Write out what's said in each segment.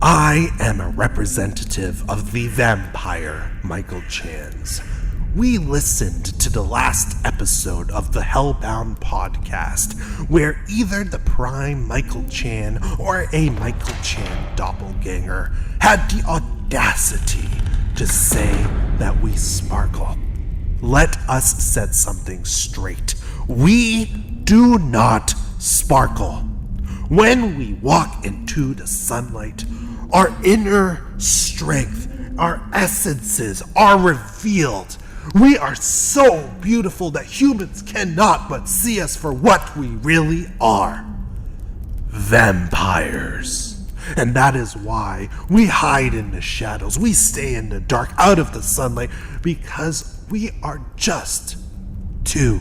I am a representative of the vampire, Michael Chan's. We listened to the last episode of the Hellbound Podcast, where either the prime Michael Chan or a Michael Chan doppelganger had the audacity to say that we sparkle. Let us set something straight. We do not sparkle. When we walk into the sunlight, our inner strength, our essences are revealed. We are so beautiful that humans cannot but see us for what we really are. Vampires. And that is why we hide in the shadows. We stay in the dark, out of the sunlight, because we are just too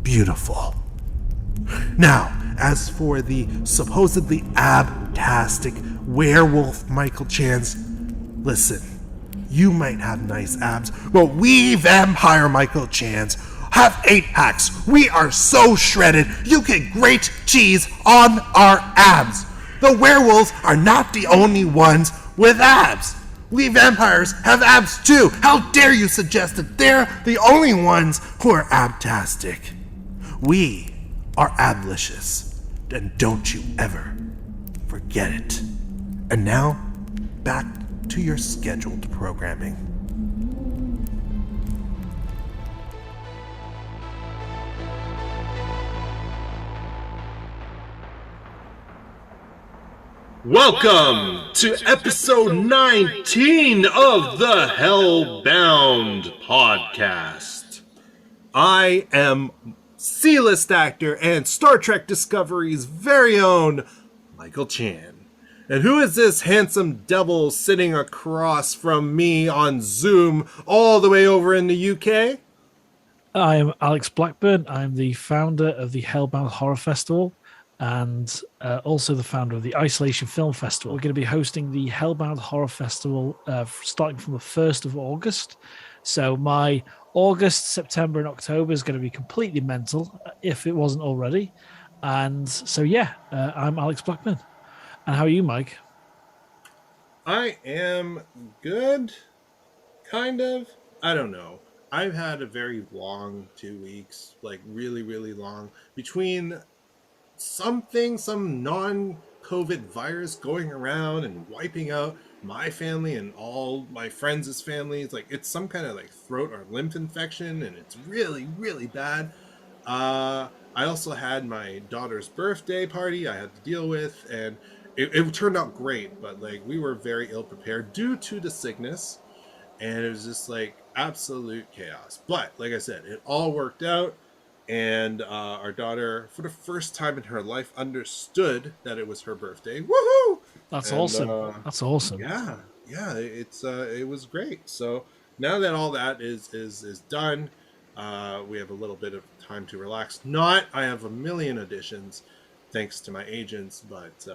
beautiful. Now, as for the supposedly abtastic werewolf Michael Chan's, listen, you might have nice abs, but we vampire Michael Chan's have 8-packs. We are so shredded, you can grate cheese on our abs. The werewolves are not the only ones with abs. We vampires have abs too. How dare you suggest that they're the only ones who are abtastic? We are ablicious, and don't you ever forget it. And now, back to your scheduled programming. Welcome to episode 19 of the Hellbound Podcast. I am C-list actor and Star Trek Discovery's very own Michael Chan. And who is this handsome devil sitting across from me on Zoom all the way over in the UK? I am Alex Blackburn. I'm the founder of the Hellbound Horror Festival and also the founder of the Isolation Film Festival. We're going to be hosting the Hellbound Horror Festival starting from the 1st of August. So my August, September, and October is going to be completely mental, if it wasn't already. And so, I'm Alex Blackburn. And how are you, Mike? I am good, kind of. I don't know. I've had a very long 2 weeks, like really, really long, between some non-COVID virus going around and wiping out my family and all my friends' families. Like, it's some kind of like throat or lymph infection, and it's really, really bad. I also had my daughter's birthday party I had to deal with, and it turned out great, but like we were very ill prepared due to the sickness, and it was just like absolute chaos. But like I said, it all worked out, and our daughter, for the first time in her life, understood that it was her birthday. Woohoo! That's awesome. That's awesome. Yeah, it was great. So now that all that is done, we have a little bit of time to relax. I have a million auditions, thanks to my agents, but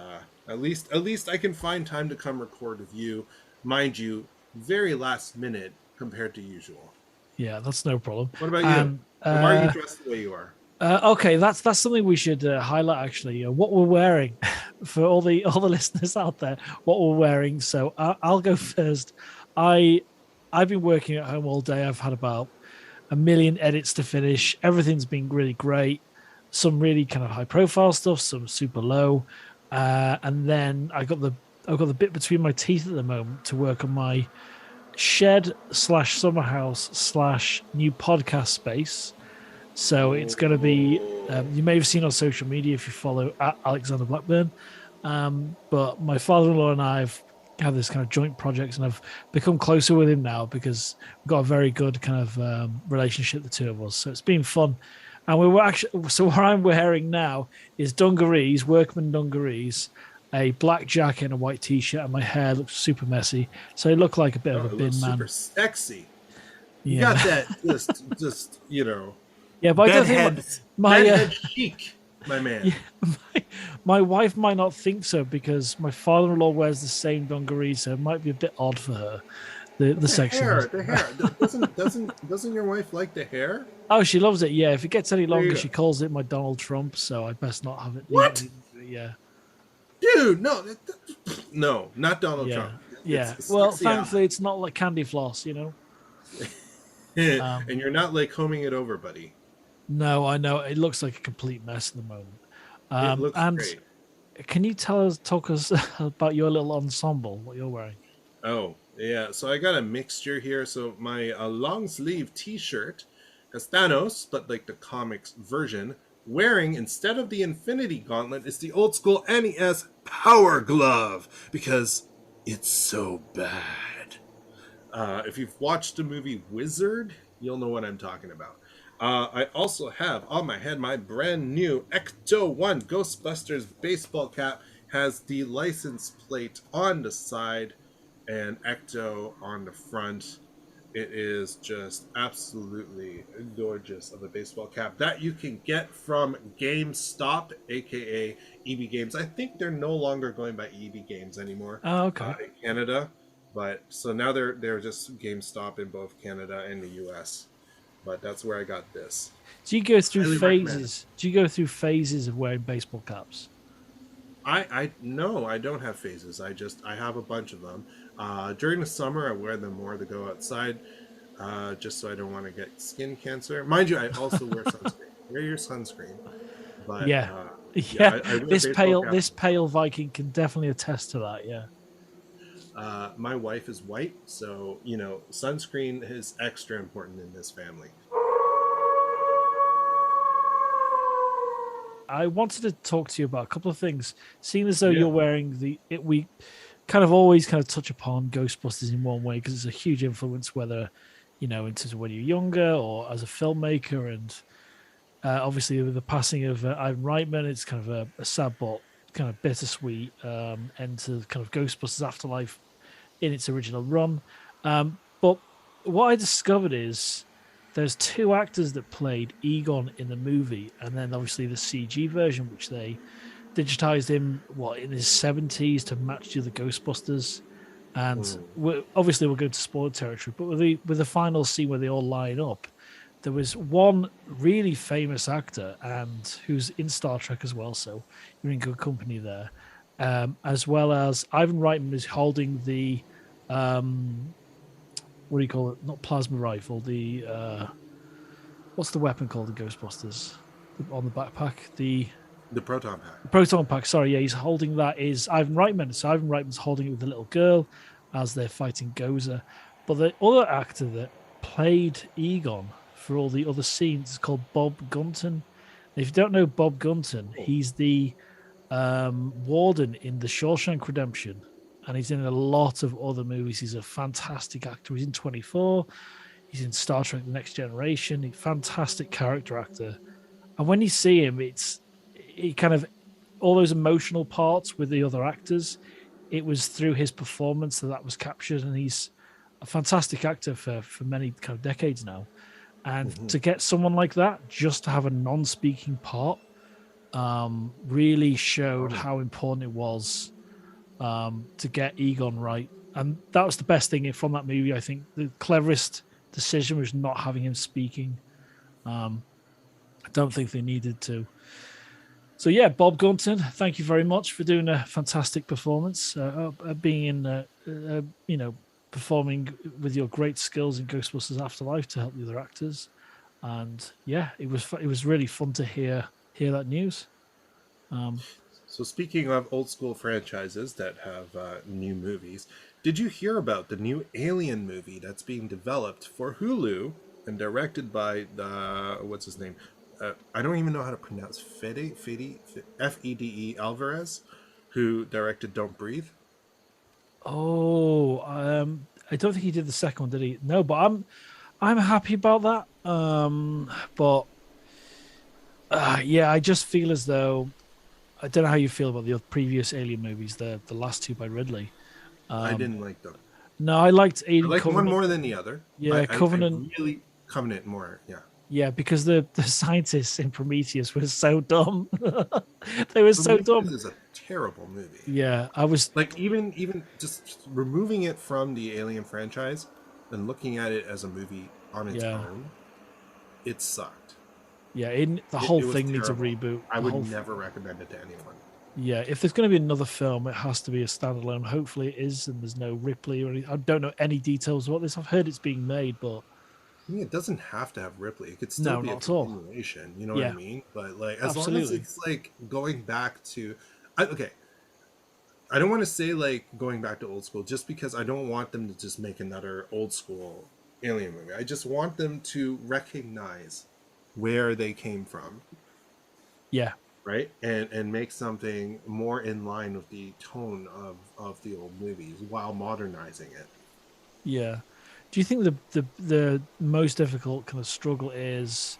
at least I can find time to come record with you, mind you, very last minute compared to usual. Yeah, that's no problem. What about you? Why are you dressed the way you are? Okay, that's something we should highlight, actually. What we're wearing for all the listeners out there. What we're wearing. So I'll go first. I've been working at home all day. I've had about 1 million edits to finish. Everything's been really great. Some really kind of high profile stuff, some super low, and then I've got the bit between my teeth at the moment to work on my shed/summer house/ new podcast space. So it's going to be, you may have seen on social media if you follow at Alexander Blackburn, but my father-in-law and I have had this kind of joint project, and I've become closer with him now because we've got a very good kind of relationship, the two of us. So it's been fun. And we were actually, so what I'm wearing now is dungarees, workman dungarees, a black jacket and a white t-shirt, and my hair looks super messy. So I look like a bit of a bin man. Super sexy. Yeah. You got that just you know. Yeah, but I don't think bedhead chic, my man. Yeah, my wife might not think so because my father-in-law wears the same dungarees, so it might be a bit odd for her. The sexiness. The hair. Doesn't your wife like the hair? Oh, she loves it. Yeah, if it gets any longer, she calls it my Donald Trump. So I best not have it. What? Yeah. Dude, no. No, not Donald Yeah, Trump. yeah. It's Well, sexy thankfully, it's not like candy floss, you know. eye. Um, And you're not like combing it over, buddy. no, I know it looks like a complete mess at the moment. It looks And great. can you talk us about your little ensemble? What you're wearing? Oh, yeah. So I got a mixture here. So my long sleeve t shirt has Thanos, but like the comics version. Wearing, instead of the Infinity Gauntlet, is the old school NES Power Glove because it's so bad. If you've watched the movie Wizard, you'll know what I'm talking about. I also have on my head my brand new Ecto 1 Ghostbusters baseball cap. Has the license plate on the side and Ecto on the front. It is just absolutely gorgeous of a baseball cap that you can get from GameStop, aka EB Games. I think they're no longer going by EB Games anymore Oh, okay. in Canada, but so now they're just GameStop in both Canada and the US. But that's where I got this. Do you go through Highly phases? recommend. Do you go through phases of wearing baseball caps? I no, I don't have phases. I have a bunch of them. During the summer, I wear them more to go outside, just so I don't want to get skin cancer. Mind you, I also wear sunscreen. Wear your sunscreen. But Yeah, yeah, yeah. I wear baseball caps. This pale Viking can definitely attest to that. Yeah. My wife is white, so sunscreen is extra important in this family. I wanted to talk to you about a couple of things. Seeing as though Yeah. you're wearing we kind of always kind of touch upon Ghostbusters in one way because it's a huge influence, whether in terms of when you're younger or as a filmmaker, and obviously with the passing of Ivan Reitman, it's kind of a sad but kind of bittersweet end to kind of Ghostbusters Afterlife in its original run. But what I discovered is there's two actors that played Egon in the movie, and then obviously the CG version, which they digitized him in his 70s to match the other Ghostbusters. And obviously we're going to spoiler territory, but with the final scene where they all line up, there was one really famous actor and who's in Star Trek as well, so you're in good company there. As well as Ivan Reitman is holding the what do you call it? Not plasma rifle. The what's the weapon called in Ghostbusters on the backpack? The Proton pack. proton pack. Sorry, yeah, he's holding that. Is Ivan Reitman? So Ivan Reitman's holding it with the little girl as they're fighting Gozer. But the other actor that played Egon for all the other scenes is called Bob Gunton. If you don't know Bob Gunton, he's the warden in The Shawshank Redemption, and he's in a lot of other movies. He's a fantastic actor. He's in 24. He's in Star Trek: The Next Generation. He's a fantastic character actor. And when you see him, he kind of all those emotional parts with the other actors. It was through his performance that was captured, and he's a fantastic actor for many kind of decades now. And to get someone like that just to have a non-speaking part really showed how important it was to get Egon right. And that was the best thing from that movie. I think the cleverest decision was not having him speaking. I don't think they needed to. So yeah, Bob Gunton, thank you very much for doing a fantastic performance, being in, performing with your great skills in Ghostbusters Afterlife to help the other actors. And yeah, it was really fun to hear that news. So speaking of old school franchises that have new movies, did you hear about the new Alien movie that's being developed for Hulu and directed by what's his name? I don't even know how to pronounce Fede Fede Alvarez, who directed Don't Breathe. Oh, I don't think he did the second one, did he? No, but I'm happy about that. But yeah, I just feel as though I don't know how you feel about the previous Alien movies, the last two by Ridley. I didn't like them. No, I liked Alien. I liked Covenant. one more than the other. Yeah, Covenant. I really Covenant more. Yeah. Yeah, because the scientists in Prometheus were so dumb. They were so dumb. This is a terrible movie. Yeah, I was like even just removing it from the Alien franchise and looking at it as a movie on its own, it sucked. Yeah, the whole was thing needs a terrible. reboot. I would never recommend it to anyone. Yeah, if there's going to be another film, it has to be a standalone. Hopefully, it is, and there's no Ripley or anything. I don't know any details about this. I've heard it's being made, but I mean, it doesn't have to have Ripley. It could still no, be a not at all. continuation. You know what I Yeah, mean? But like, as long as absolutely. it's like going back to, okay, I don't want to say like going back to old school, just because I don't want them to just make another old school alien movie. I just want them to recognize where they came from, Yeah, right, and make something more in line with the tone of the old movies while modernizing it. yeah. Do you think the most difficult kind of struggle is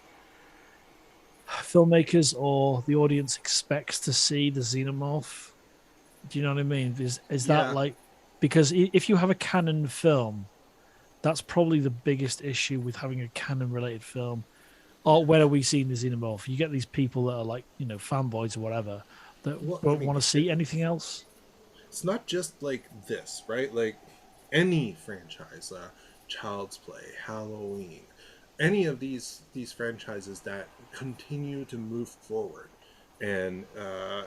filmmakers or the audience expects to see the xenomorph? Do you know what I mean? Is that Yeah, like because if you have a canon film, that's probably the biggest issue with having a canon related film. Or where are we seeing the xenomorph? You get these people that are like, fanboys or whatever that well, I won't mean, want to see anything else. it's not just like this, right? Like any franchise, Child's Play, Halloween, any of these franchises that continue to move forward and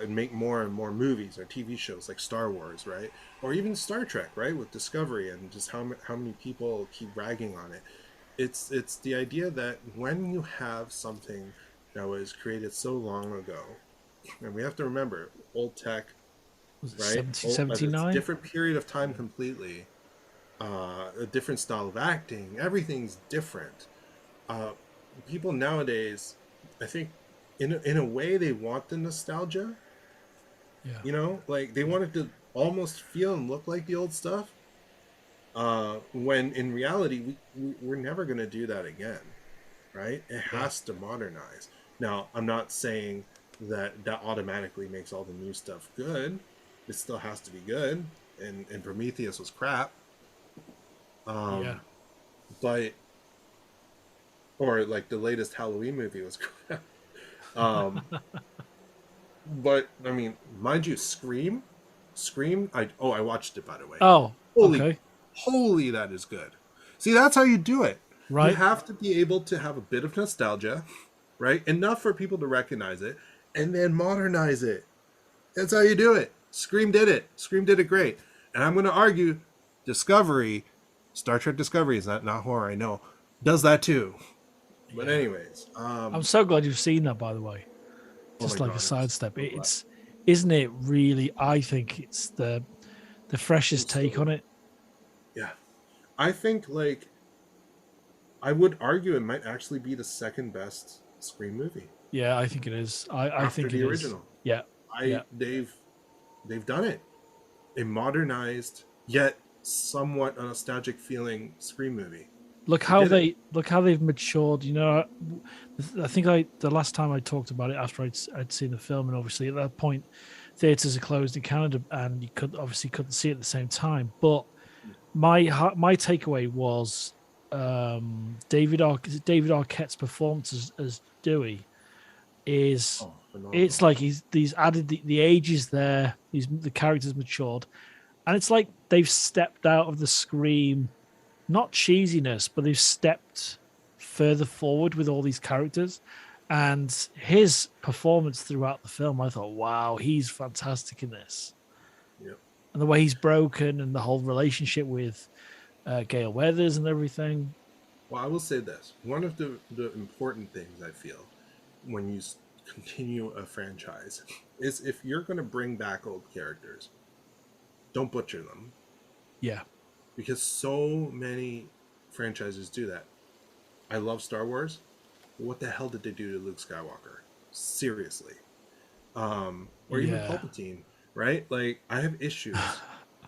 make more and more movies or TV shows like Star Wars, right? Or even Star Trek, right? With Discovery and just how many people keep ragging on it. It's the idea that when you have something that was created so long ago, and we have to remember old tech, Was it right? 70, It's a 79? different period of time completely, a different style of acting. Everything's different. Uh, People nowadays, I think, in a way, they want the nostalgia. Yeah. You know, like they want it to almost feel and look like the old stuff. When in reality, we're never going to do that again, right? It Yeah. has to modernize. Now, I'm not saying that automatically makes all the new stuff good. It still has to be good, and Prometheus was crap. Yeah. But or like the latest Halloween movie was crap. Um, but I mean, mind you, Scream. I watched it, by the way. Oh, Holy, okay. holy, that is good. See, that's how you do it. You Right. have to be able to have a bit of nostalgia, right? Enough for people to recognize it, and then modernize it. That's how you do it. Scream did it. Scream did it great. And I'm going to argue, Discovery, Star Trek Discovery is not horror. I know, does that too. But Yeah. anyways, I'm so glad you've seen that, by the way. oh my Just like a god, I'm sidestep. so glad. It's isn't it really? I think it's the It freshest was so take on good. it. Yeah, I think like I would argue it might actually be the second best Scream movie Yeah, I think it is. I after think it the is. original. Yeah. I Yeah. they've done it. A modernized yet somewhat a nostalgic feeling Scream movie. Look They how did it. they've matured. I think the last time I talked about it after I'd seen the film, and obviously at that point, theaters are closed in Canada, and you couldn't see it at the same time. But my takeaway was David Arquette's performance as Dewey is Oh, it's phenomenal. like he's added the age is there. The character's matured, and it's like they've stepped out of the Scream not cheesiness, but they've stepped further forward with all these characters. And his performance throughout the film, I thought, wow, he's fantastic in this. Yep. And the way he's broken and the whole relationship with Gail Weathers and everything. Well, I will say this. One of the important things I feel when you continue a franchise is if you're going to bring back old characters, don't butcher them Yeah. because so many franchises do that. I love Star Wars. But what the hell did they do to Luke Skywalker? Seriously. Or even Yeah. Palpatine, right? Like I have issues.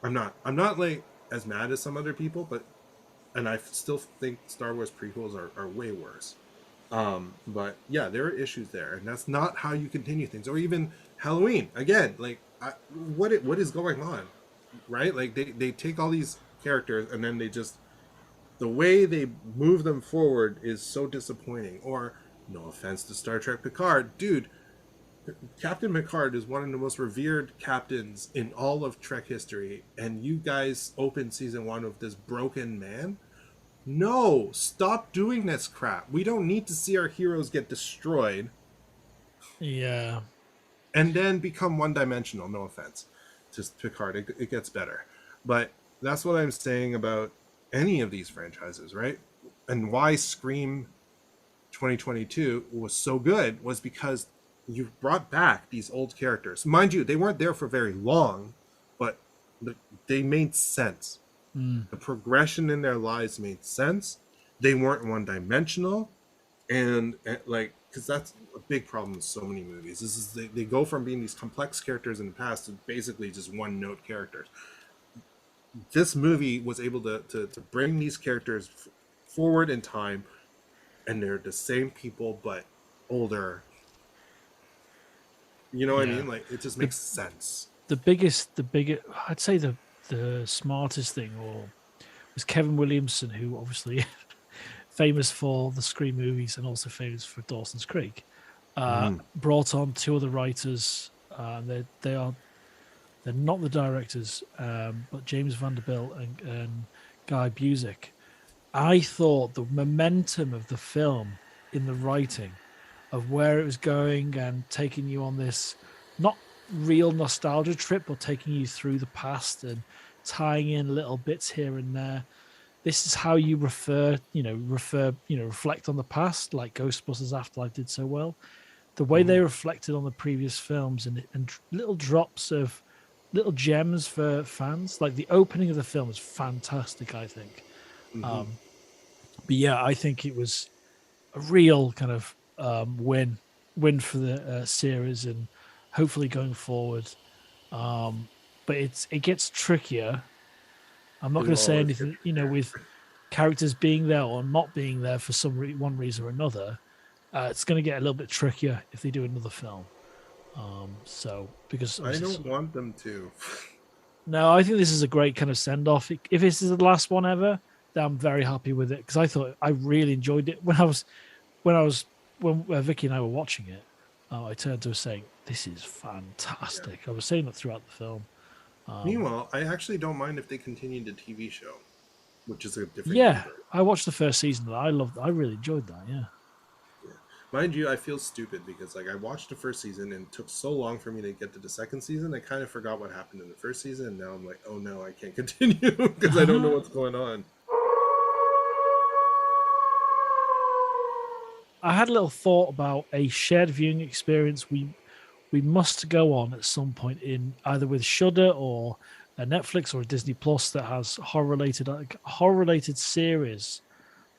I'm not like as mad as some other people, but and I still think Star Wars prequels are way worse. But yeah, there are issues there, and that's not how you continue things. Or even Halloween again. Like, what is going on, right? Like they take all these characters and then they just the way they move them forward is so disappointing. Or no offense to Star Trek Picard, dude. Captain Picard is one of the most revered captains in all of Trek history, and you guys open season one with this broken man. No, stop doing this crap. We don't need to see our heroes get destroyed. Yeah. and then become one-dimensional. No offense, just Picard. It gets better, but that's what I'm saying about any of these franchises, right? And why Scream 2022 was so good was because you brought back these old characters. Mind you, they weren't there for very long, but they made sense. The progression in their lives made sense. They weren't one-dimensional, and like, because that's a big problem with so many movies. This is they go from being these complex characters in the past to basically just one-note characters. This movie was able to bring these characters forward in time, and they're the same people but older. You know what I mean? Like, it just makes sense. The biggest, I'd say the smartest thing was Kevin Williamson, who obviously famous for the Scream movies and also famous for Dawson's Creek. Brought on two other writers. They're not the directors, but James Vanderbilt and Guy Busick. I thought the momentum of the film in the writing of where it was going and taking you on this not real nostalgia trip, but taking you through the past and tying in little bits here and there. This is how you reflect on the past, like Ghostbusters Afterlife did so well. The way they reflected on the previous films and little drops of little gems for fans. Like the opening of the film is fantastic, I think. But yeah, I think it was a real kind of win for the series, and hopefully going forward. But it gets trickier. I'm not going to say anything, with characters being there or not being there for one reason or another. It's going to get a little bit trickier if they do another film. Because I don't want them to. No, I think this is a great kind of send off. If this is the last one ever, then I'm very happy with it, because I really enjoyed it when Vicky and I were watching it. I turned to her saying, "This is fantastic." I was saying that throughout the film. Meanwhile, I actually don't mind if they continue the TV show, which is a different. Yeah, I watched the first season and I really enjoyed that. Yeah. Mind you, I feel stupid because I watched the first season and it took so long for me to get to the second season. I kind of forgot what happened in the first season, and now I'm like, oh no, I can't continue because I don't know what's going on. I had a little thought about a shared viewing experience we must go on at some point, in either with Shudder or a Netflix or a Disney Plus that has horror related series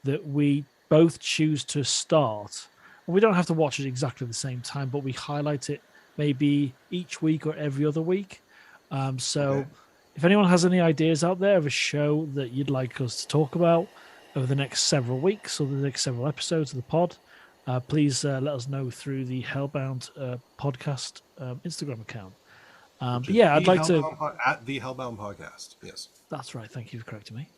that we both choose to start. And we don't have to watch it exactly at the same time, but we highlight it maybe each week or every other week. If anyone has any ideas out there of a show that you'd like us to talk about over the next several weeks or the next several episodes of the pod, please let us know through the Hellbound Podcast Instagram account. But yeah, I'd like to at the Hellbound Podcast. Yes, that's right. Thank you for correcting me.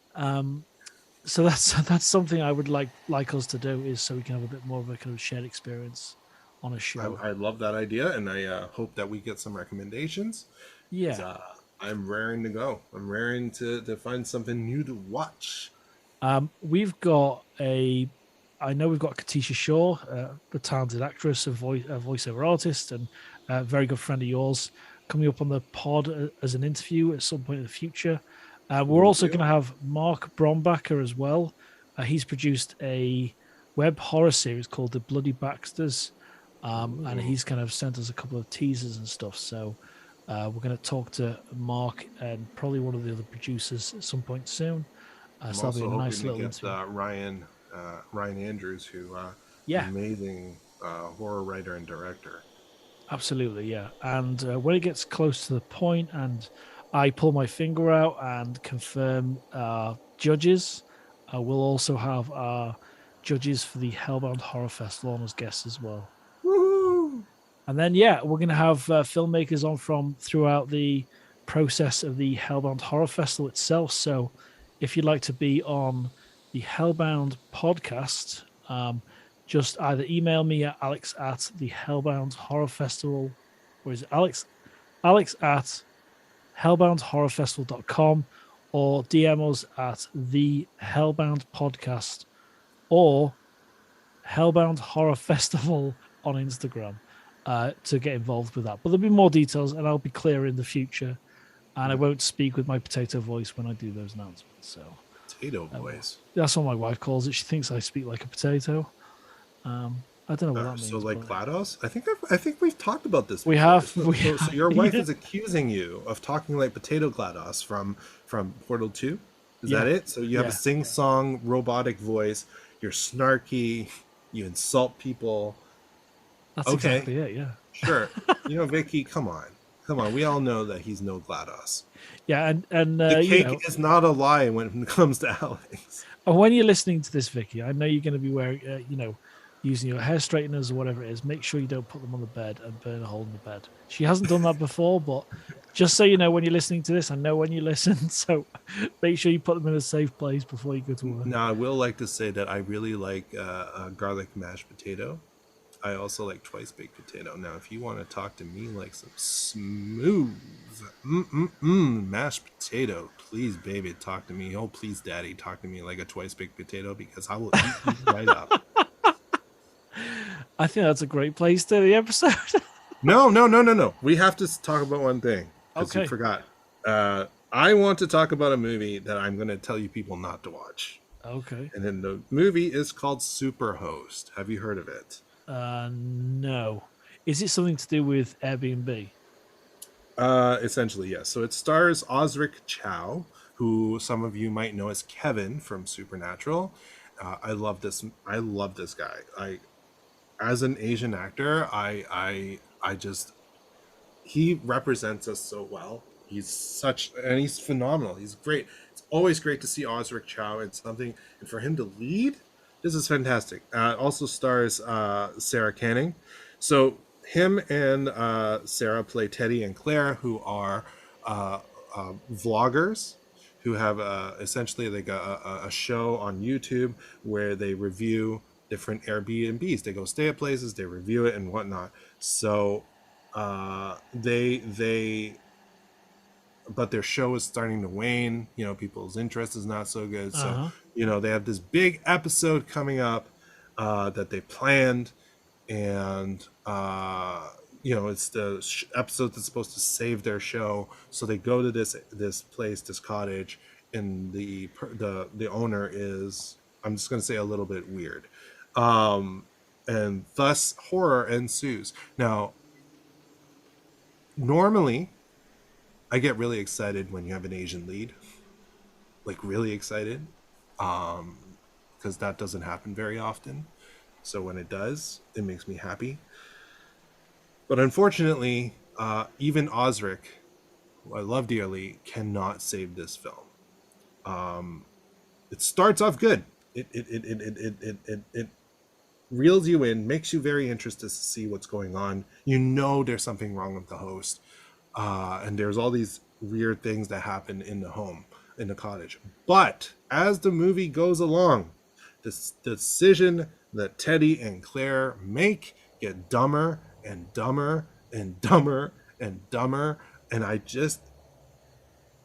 So that's something I would like us to do, is so we can have a bit more of a kind of shared experience on a show. I love that idea, and I hope that we get some recommendations. Yeah, I'm raring to go. I'm raring to find something new to watch. We've got Katisha Shaw, a talented actress, a voiceover artist, and a very good friend of yours, coming up on the pod as an interview at some point in the future. We're also going to have Mark Brombacher as well. He's produced a web horror series called The Bloody Baxters, and he's kind of sent us a couple of teasers and stuff. So we're going to talk to Mark and probably one of the other producers at some point soon. So that'll be a nice little interview. Ryan Andrews, who amazing horror writer and director. Absolutely, yeah. And when it gets close to the point and I pull my finger out and confirm judges, we'll also have our judges for the Hellbound Horror Festival on as guests as well. Woohoo! And then, we're going to have filmmakers on from throughout the process of the Hellbound Horror Festival itself. So if you'd like to be on the Hellbound podcast, just either email me at Alex at the Hellbound Horror Festival, or is it Alex at hellboundhorrorfestival.com, or DM us at the Hellbound Podcast or Hellbound Horror Festival on Instagram. to get involved with that. But there'll be more details, and I'll be clearer in the future. And I won't speak with my potato voice when I do those announcements. So Potato voice. that's what my wife calls it. She thinks I speak like a potato. I don't know what that means. So like GLaDOS? I think we've talked about this. We before. have. So your wife is accusing you of talking like potato GLaDOS from Portal 2? Is that it? So you have a sing-song robotic voice. You're snarky. You insult people. That's exactly it. Yeah. Sure. Vicky, come on. We all know that he's no GLaDOS. Yeah, and the cake is not a lie when it comes to Alex. And when you're listening to this, Vicky, I know you're going to be wearing, using your hair straighteners or whatever it is. Make sure you don't put them on the bed and burn a hole in the bed. She hasn't done that before, but just so you know, when you're listening to this, I know when you listen, so make sure you put them in a safe place before you go to work. Now, I will like to say that I really like garlic mashed potato. I also like twice baked potato. Now, if you want to talk to me like some smooth mashed potato, please, baby, talk to me. Oh, please, daddy, talk to me like a twice baked potato, because I will eat you right up. I think that's a great place to the episode. No. We have to talk about one thing. Okay. You forgot. I want to talk about a movie that I'm going to tell you people not to watch. Okay. And then the movie is called Superhost. Have you heard of it? No. Is it something to do with Airbnb? Essentially, yes. So it stars Osric Chow, who some of you might know as Kevin from Supernatural. I love this guy. As an Asian actor, he represents us so well. He's phenomenal. He's great. It's always great to see Osric Chow in something, and for him to lead, this is fantastic. Also stars Sarah Canning. So him and Sarah play Teddy and Claire, who are vloggers who have essentially like a show on YouTube where they review different Airbnbs. They go stay at places, they review it and whatnot. So but their show is starting to wane. People's interest is not so good. So they have this big episode coming up that they planned, and it's the episode that's supposed to save their show. So they go to this place, this cottage, and the owner is, I'm just going to say, a little bit weird, and thus horror ensues. Now, normally I get really excited when you have an Asian lead, like really excited, because that doesn't happen very often. So when it does, it makes me happy. But unfortunately, even Osric, who I love dearly, cannot save this film. It starts off good. It reels you in, makes you very interested to see what's going on. There's something wrong with the host. And there's all these weird things that happen in the cottage. But as the movie goes along, the decision that Teddy and Claire make get dumber and dumber and dumber and dumber. And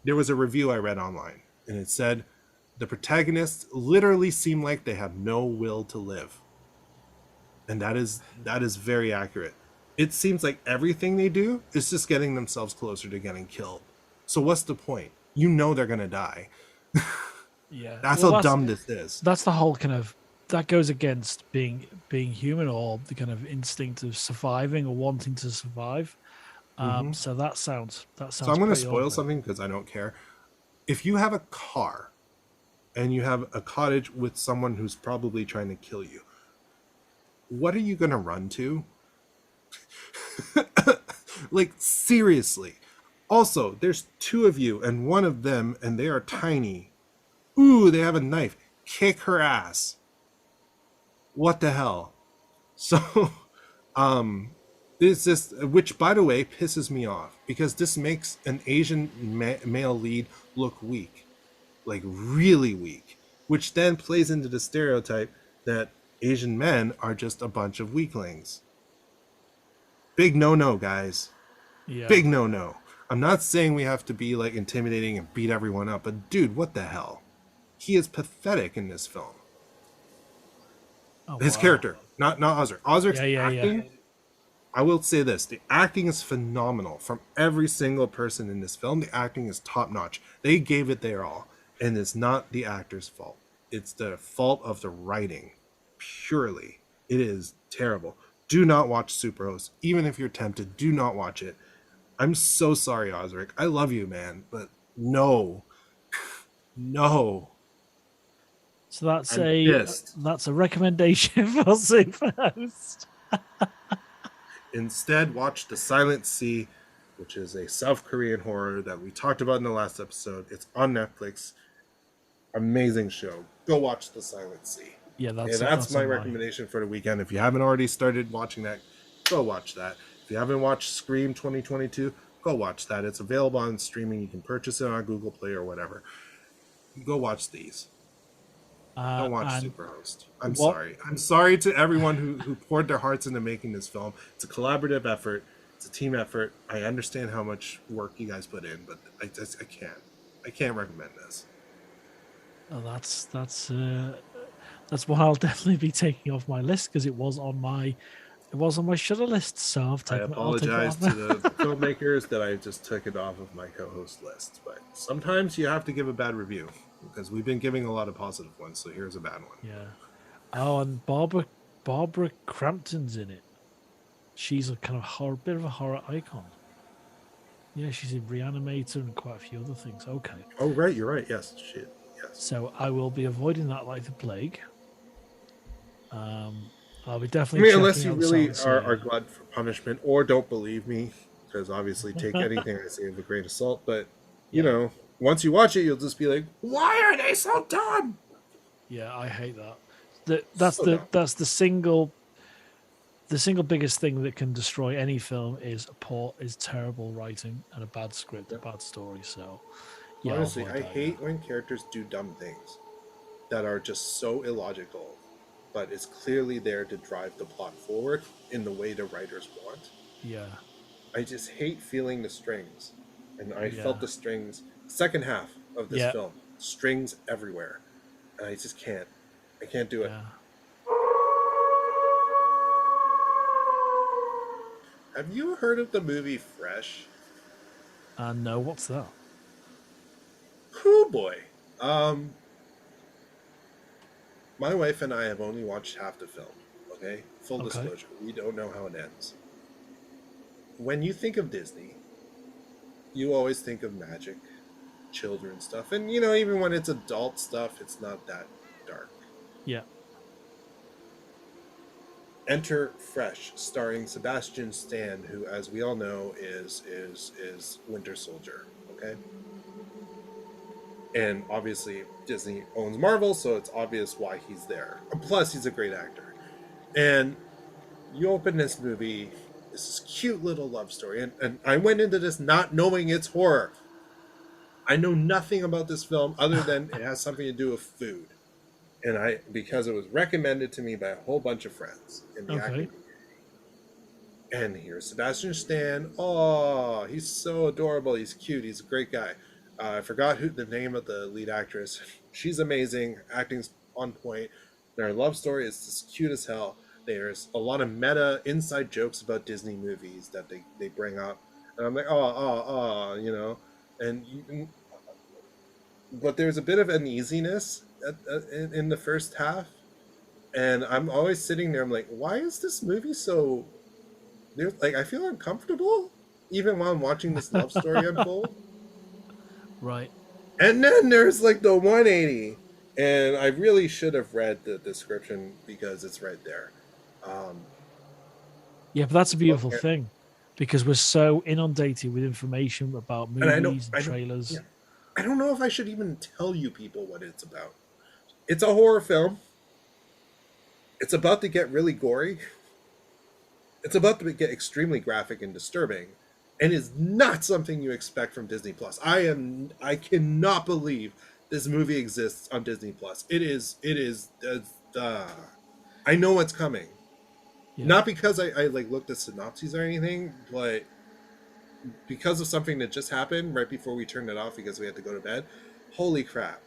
there was a review I read online, and it said the protagonists literally seem like they have no will to live. And that is very accurate. It seems like everything they do is just getting themselves closer to getting killed. So what's the point? They're going to die. Yeah. That's how dumb this is. That's the whole that goes against being human, or the kind of instinct of surviving or wanting to survive. So that sounds. So I'm going to spoil something because I don't care. If you have a car and you have a cottage with someone who's probably trying to kill you, what are you going to run to? Like, seriously. Also, there's two of you and one of them, and they are tiny. Ooh, they have a knife. Kick her ass. What the hell? So, this is, which by the way pisses me off, because this makes an Asian male lead look weak, like really weak, which then plays into the stereotype that Asian men are just a bunch of weaklings. Big no, guys. Yeah. Big no. I'm not saying we have to be like intimidating and beat everyone up, but dude, what the hell? He is pathetic in this film. His character, not Osric. Osric's acting I will say this: the acting is phenomenal from every single person in this film. The acting is top notch. They gave it their all, and it's not the actor's fault. It's the fault of the writing, purely. It is terrible. Do not watch Superhost, even if you're tempted. Do not watch it. I'm so sorry, Osric. I love you, man, but no, no. So that's I'm a pissed. that's a recommendation for Superhost. Instead, watch The Silent Sea, which is a South Korean horror that we talked about in the last episode. It's on Netflix. Amazing show. Go watch The Silent Sea. Yeah, that's my recommendation for the weekend. If you haven't already started watching that, go watch that. If you haven't watched Scream 2022, go watch that. It's available on streaming. You can purchase it on Google Play or whatever. Go watch these. Don't watch Superhost. I'm sorry. I'm sorry to everyone who poured their hearts into making this film. It's a collaborative effort. It's a team effort. I understand how much work you guys put in, but I can't. I can't recommend this. Oh, that's one I'll definitely be taking off my list because it was on my Shudder list. So I apologize to the filmmakers that I just took it off of my co-host list. But sometimes you have to give a bad review because we've been giving a lot of positive ones. So here's a bad one. Yeah. Oh, and Barbara Crampton's in it. She's a kind of bit of a horror icon. Yeah, she's in Reanimator and quite a few other things. Okay. Oh, right. You're right. Yes. Shit. Yes. So I will be avoiding that like the plague. I'll be definitely. Unless you really are glad for punishment or don't believe me, because obviously take anything I say with a grain of salt. But you know, once you watch it, you'll just be like, "Why are they so dumb?" Yeah, I hate that. That's the single biggest thing that can destroy any film is terrible writing and a bad script, a bad story. So, yeah, honestly, I hate when characters do dumb things that are just so illogical, but it's clearly there to drive the plot forward in the way the writers want. Yeah. I just hate feeling the strings. And I felt the strings second half of this film. Strings everywhere. And I just can't. I can't do it. Yeah. Have you heard of the movie Fresh? No, what's that? Oh boy. My wife and I have only watched half the film, okay? Full disclosure, we don't know how it ends. When you think of Disney, you always think of magic, children's stuff, and you know, even when it's adult stuff, it's not that dark. Yeah. Enter Fresh, starring Sebastian Stan, who, as we all know, is Winter Soldier, okay? And obviously, Disney owns Marvel, so it's obvious why he's there. Plus, he's a great actor. And you open this movie, this cute little love story, and I went into this not knowing it's horror. I know nothing about this film other than it has something to do with food. And because it was recommended to me by a whole bunch of friends in the acting community. And here's Sebastian Stan. Oh, he's so adorable. He's cute. He's a great guy. I forgot the name of the lead actress. She's amazing. Acting's on point. Their love story is just cute as hell. There's a lot of meta inside jokes about Disney movies that they bring up. And I'm like, you know. But there's a bit of uneasiness in the first half. And I'm always sitting there, I'm like, why is this movie so... I feel uncomfortable even while I'm watching this love story unfold. Right. And then there's like the 180. And I really should have read the description because it's right there. Yeah, but that's a beautiful thing because we're so inundated with information about movies and trailers. I don't know if I should even tell you people what it's about. It's a horror film. It's about to get really gory. It's about to get extremely graphic and disturbing. And is not something you expect from Disney Plus. I cannot believe this movie exists on Disney Plus. It is I know what's coming. Yeah. Not because I looked at synopses or anything, but because of something that just happened right before we turned it off because we had to go to bed. Holy crap.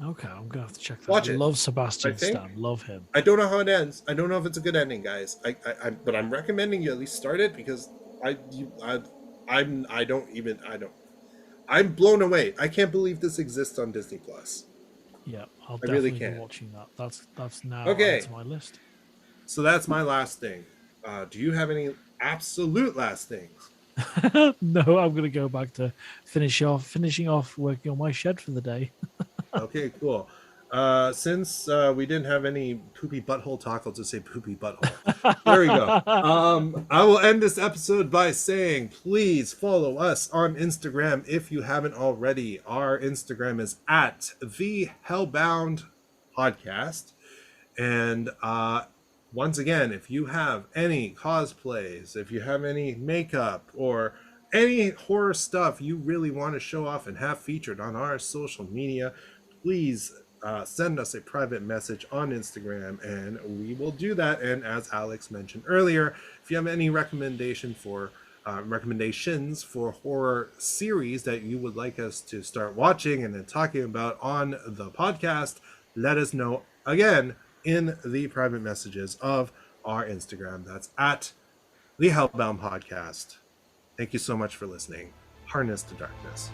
Okay, I'm gonna have to check that. Watch it. Love Sebastian I think- Stan. Love him. I don't know how it ends. I don't know if it's a good ending, guys. But I'm recommending you at least start it because I'm blown away. I can't believe this exists on Disney Plus. Yeah, I'll I really definitely be can't. watching that. That's now Okay. added to my list. So that's my last thing. Do you have any absolute last things? No, I'm gonna go back to finishing off working on my shed for the day. Okay, cool. Since we didn't have any poopy butthole talk, I'll just say poopy butthole. There we go. I will end this episode by saying, please follow us on Instagram if you haven't already. Our Instagram is at the Hellbound Podcast. And once again, if you have any cosplays, if you have any makeup or any horror stuff you really want to show off and have featured on our social media, please send us a private message on Instagram and we will do that. And as Alex mentioned earlier, if you have any recommendations for horror series that you would like us to start watching and then talking about on the podcast, let us know again in the private messages of our Instagram. That's at the Hellbound Podcast. Thank you so much for listening. Harness the darkness.